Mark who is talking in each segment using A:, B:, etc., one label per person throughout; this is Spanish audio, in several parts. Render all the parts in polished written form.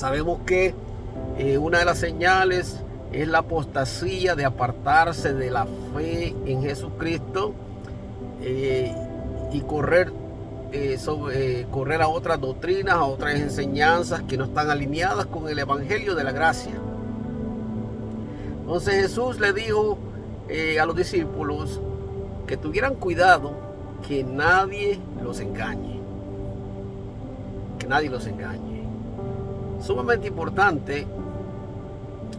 A: Sabemos que una de las señales es la apostasía de apartarse de la fe en Jesucristo y correr a otras doctrinas, a otras enseñanzas que no están alineadas con el evangelio de la gracia. Entonces Jesús le dijo a los discípulos que tuvieran cuidado, que nadie los engañe. Que nadie los engañe. Sumamente importante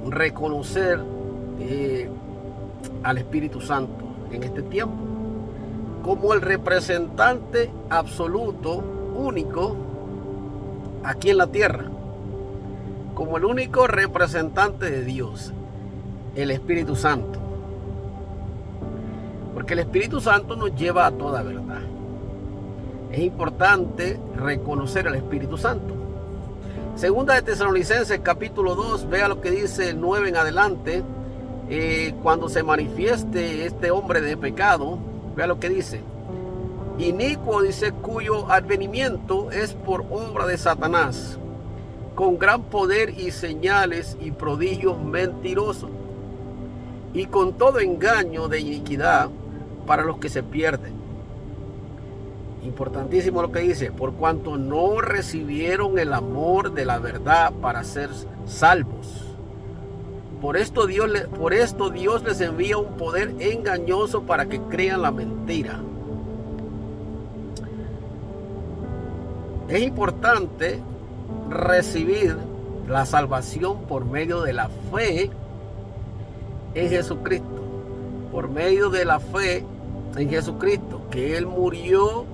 A: reconocer al Espíritu Santo en este tiempo como el representante absoluto, único, aquí en la tierra, como el único representante de Dios, el Espíritu Santo. Porque el Espíritu Santo nos lleva a toda verdad. Es importante reconocer al Espíritu Santo. Segunda de Tesalonicenses capítulo 2, vea lo que dice el 9 en adelante. Cuando se manifieste este hombre de pecado, vea lo que dice. Inicuo, dice, cuyo advenimiento es por obra de Satanás, con gran poder y señales y prodigios mentirosos, y con todo engaño de iniquidad para los que se pierden. Importantísimo lo que dice, por cuanto no recibieron el amor de la verdad para ser salvos. Por esto Dios les envía un poder engañoso para que crean la mentira. Es importante recibir la salvación por medio de la fe en Jesucristo. Por medio de la fe en Jesucristo, que Él murió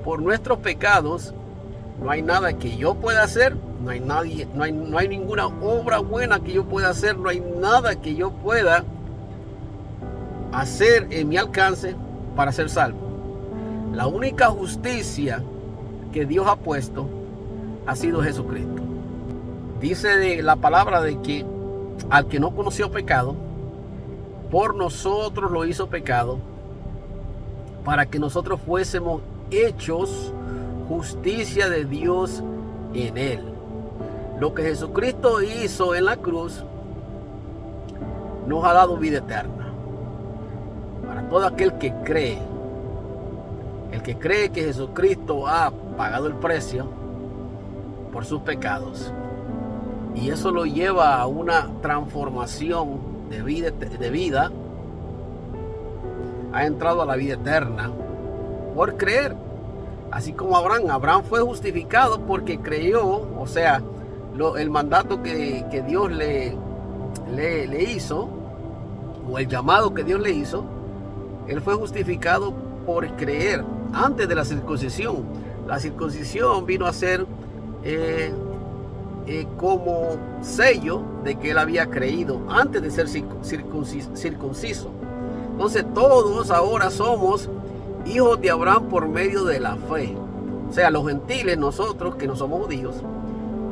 A: por nuestros pecados. No hay nada que yo pueda hacer, no hay ninguna obra buena que yo pueda hacer, no hay nada que yo pueda hacer en mi alcance para ser salvo. La única justicia que Dios ha puesto ha sido Jesucristo. Dice de la palabra de que al que no conoció pecado, por nosotros lo hizo pecado, para que nosotros fuésemos hechos justicia de Dios en él. Lo que Jesucristo hizo en la cruz nos ha dado vida eterna para todo aquel que cree. El que cree que Jesucristo ha pagado el precio por sus pecados, y eso lo lleva a una transformación de vida, ha entrado a la vida eterna por creer. Así como Abraham fue justificado porque creyó, o sea, el mandato que Dios le hizo, o el llamado que Dios le hizo, él fue justificado por creer antes de la circuncisión. La circuncisión vino a ser como sello de que él había creído antes de ser circunciso. Entonces todos ahora somos hijos de Abraham por medio de la fe. O sea, los gentiles, nosotros que no somos judíos,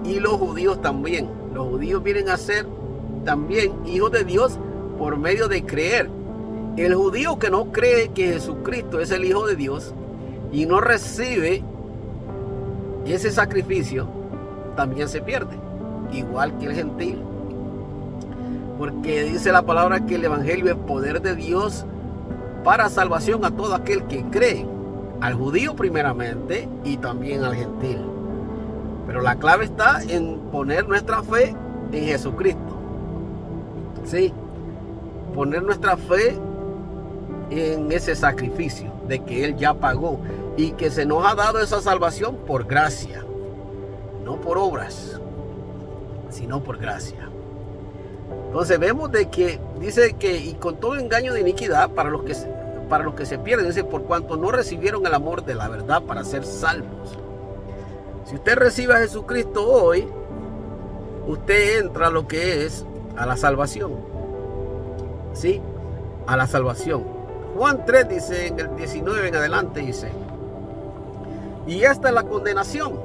A: y los judíos también. Los judíos vienen a ser también hijos de Dios por medio de creer. El judío que no cree que Jesucristo es el Hijo de Dios y no recibe ese sacrificio, también se pierde, igual que el gentil. Porque dice la palabra que el evangelio es poder de Dios para salvación a todo aquel que cree, al judío primeramente y también al gentil. Pero la clave está en poner nuestra fe en Jesucristo. Sí, poner nuestra fe en ese sacrificio de que Él ya pagó y que se nos ha dado esa salvación por gracia, no por obras, sino por gracia. Entonces vemos de que dice que y con todo engaño de iniquidad para los que se pierden, dice, por cuanto no recibieron el amor de la verdad para ser salvos. Si usted recibe a Jesucristo hoy, usted entra a lo que es a la salvación. ¿Sí? A la salvación. Juan 3 dice, en el 19 en adelante dice, y esta es la condenación,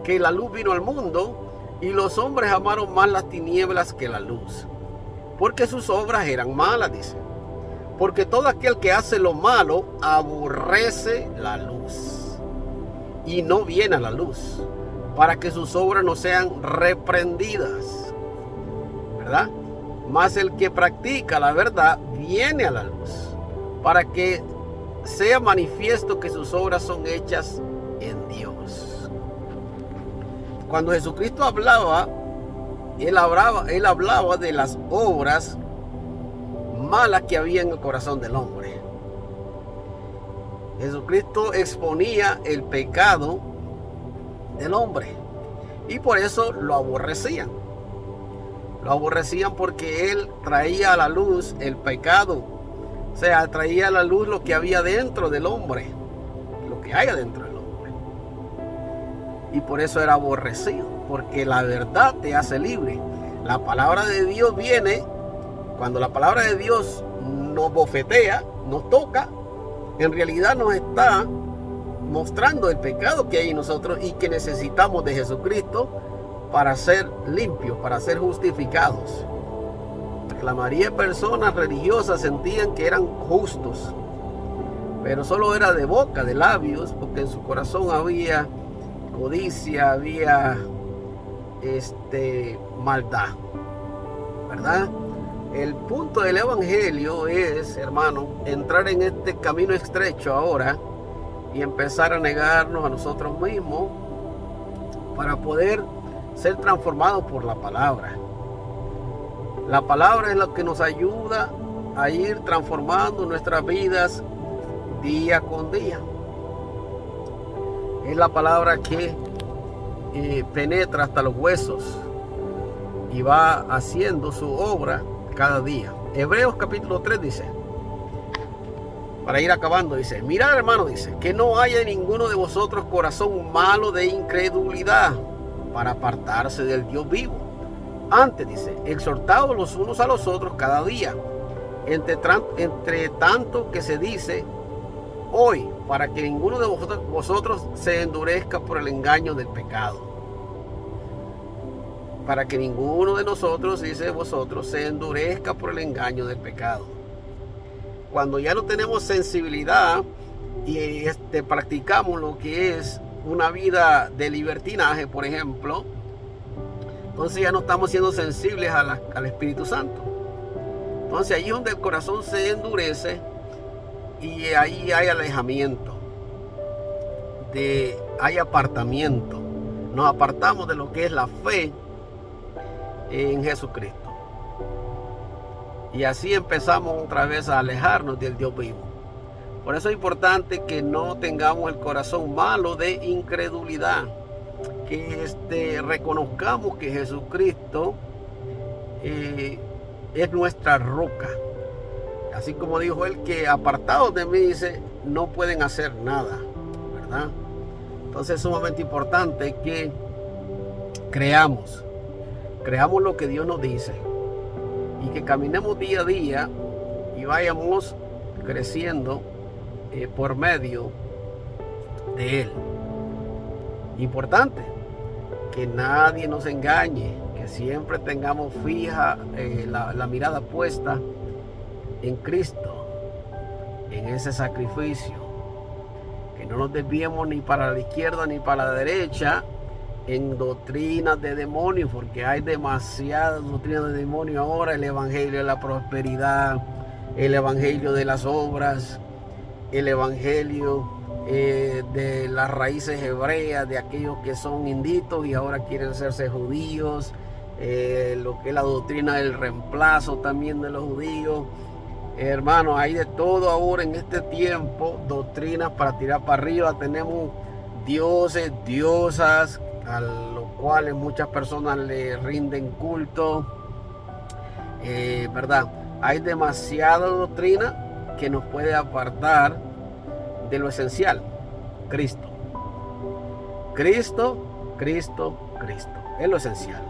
A: que la luz vino al mundo, y los hombres amaron más las tinieblas que la luz, porque sus obras eran malas, dice. Porque todo aquel que hace lo malo aborrece la luz y no viene a la luz, para que sus obras no sean reprendidas, ¿verdad? Mas el que practica la verdad viene a la luz, para que sea manifiesto que sus obras son hechas en Dios. Cuando Jesucristo hablaba, él hablaba de las obras malas que había en el corazón del hombre. Jesucristo exponía el pecado del hombre y por eso lo aborrecían. Lo aborrecían porque él traía a la luz el pecado. O sea, traía a la luz lo que había dentro del hombre, lo que hay dentro del hombre. Y por eso era aborrecido, porque la verdad te hace libre. La palabra de Dios viene, cuando la palabra de Dios nos bofetea, nos toca, en realidad nos está mostrando el pecado que hay en nosotros y que necesitamos de Jesucristo para ser limpios, para ser justificados. La mayoría de personas religiosas sentían que eran justos, pero solo era de boca, de labios, porque en su corazón había codicia, había maldad, ¿verdad? El punto del evangelio es, hermano, entrar en este camino estrecho ahora y empezar a negarnos a nosotros mismos para poder ser transformados por la palabra. La palabra es lo que nos ayuda a ir transformando nuestras vidas día con día. Es la palabra que penetra hasta los huesos y va haciendo su obra cada día. Hebreos capítulo 3 dice, para ir acabando, dice: mirad, hermano, dice, que no haya en ninguno de vosotros corazón malo de incredulidad para apartarse del Dios vivo. Antes, dice, exhortados los unos a los otros cada día, entre tanto que se dice hoy, para que ninguno de vosotros se endurezca por el engaño del pecado. Para que ninguno de nosotros, dice vosotros, se endurezca por el engaño del pecado. Cuando ya no tenemos sensibilidad y practicamos lo que es una vida de libertinaje, por ejemplo, entonces ya no estamos siendo sensibles al Espíritu Santo. Entonces ahí es donde el corazón se endurece y ahí hay alejamiento, hay apartamiento. Nos apartamos de lo que es la fe en Jesucristo. Y así empezamos otra vez a alejarnos del Dios vivo. Por eso es importante que no tengamos el corazón malo de incredulidad. Que reconozcamos que Jesucristo es nuestra roca. Así como dijo él, que apartados de mí, dice, no pueden hacer nada, ¿verdad? Entonces es sumamente importante que creamos lo que Dios nos dice y que caminemos día a día y vayamos creciendo por medio de Él. Importante que nadie nos engañe, que siempre tengamos fija la mirada puesta en Cristo, en ese sacrificio, que no nos desviemos ni para la izquierda ni para la derecha en doctrinas de demonios, porque hay demasiadas doctrinas de demonios ahora. El evangelio de la prosperidad, el evangelio de las obras, el evangelio de las raíces hebreas, de aquellos que son inditos y ahora quieren hacerse judíos, lo que es la doctrina del reemplazo también de los judíos. Hermano, hay de todo ahora en este tiempo, doctrinas para tirar para arriba. Tenemos dioses, diosas, a los cuales muchas personas le rinden culto, ¿verdad? Hay demasiada doctrina que nos puede apartar de lo esencial: Cristo. Cristo, Cristo, Cristo. Es lo esencial.